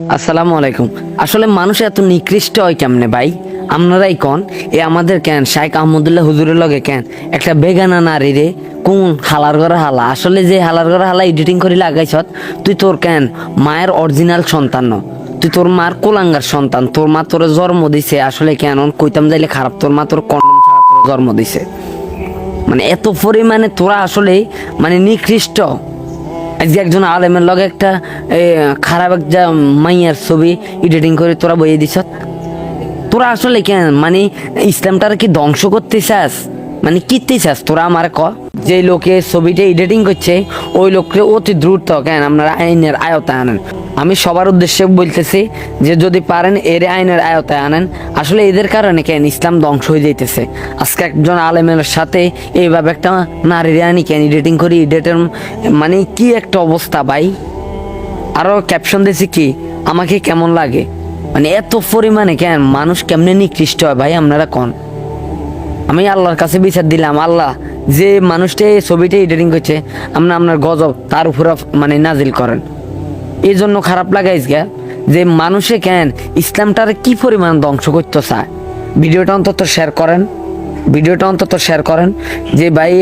আসসালামু আলাইকুম। আসলে মানুষ এত নিকৃষ্ট হয় কেমনে ভাই? আপনারাই কন, এ আমাদের কেন শাইখ আহমদুল্লাহ হুজুরের লগে কেন একটা বেগানা নারী রে কোন হালার ঘরে হালা, আসলে যে হালার ঘরে হালা এডিটিং করে লাগাইছ তুই তোর কেন মায়ের অরিজিনাল সন্তান ন, তুই তোর মার কোলাঙ্গার সন্তান, তোর মা তোর জন্ম দিছে। আসলে কেন কইতাম যাইলে খারাপ, তোর মা তোর কন্ডম ছাড়া তোর জন্ম দিছে। মানে এত পরিমাণে তোরা আসলে মানে নিকৃষ্ট। আজকে একজন আলেমের লগে একটা খারাপ একটা মাইয়ার ছবি এডিটিং করে তোরা বইয়ে দিছ। তোরা আসলে কেন মানে ইসলামটার কি ধ্বংস করতে চাস? মানে কিতে চাস তোরা আমার ক? যে লোকে ছবিটা এডিটিং করছে ওই লোককে অতি দ্রুত কেন আপনারা আইনের আয়তায় আনেন। আমি সবার উদ্দেশ্যে বলতেছি যে যদি পারেন এর আইনের আয়তায় আনেন। আসলে এদের কারণে কেন ইসলাম ধ্বংস হয়ে যাইতেছে। আজকে একজন আলেমের সাথে এইভাবে একটা নারীর আনি কেন এডিটিং করি, এডিটের মানে কি একটা অবস্থা ভাই। আরো ক্যাপশন দিয়েছি কি আমাকে কেমন লাগে, মানে এত পরিমাণে কেন মানুষ কেমনে নিকৃষ্ট হয় ভাই আপনারা কন। আমি আল্লাহর কাছে বিচার দিলাম, আল্লাহ যে মানুষটা এই ছবিটা এডিটিং করছে আপনার গজব তার উপরে মানে নাজিল করেন। এই জন্য খারাপ লাগাইস গা যে মানুষে কেন ইসলামটার কি পরিমাণ ধ্বংস করতে চায়। ভিডিওটা অন্তত শেয়ার করেন, ভিডিওটা অন্তত শেয়ার করেন যে ভাই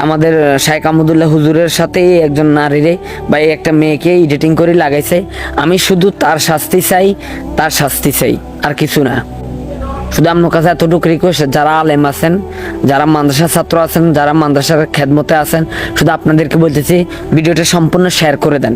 আমাদের শাইখ আহমদুল্লাহ হুজুরের সাথে একজন নারীরে ভাই একটা মেয়েকে এডিটিং করে লাগাইছে। আমি শুধু তার শাস্তি চাই, তার শাস্তি চাই, আর কিছু না। শুধু আপনার কাছে এতটুকু রিকোয়েস্ট, যারা আলেম আছেন, যারা মাদ্রাসা ছাত্র আছেন, যারা মাদ্রাসার খেদমতে আছেন, শুধু আপনাদেরকে বলতেছি ভিডিওটা সম্পূর্ণ শেয়ার করে দেন।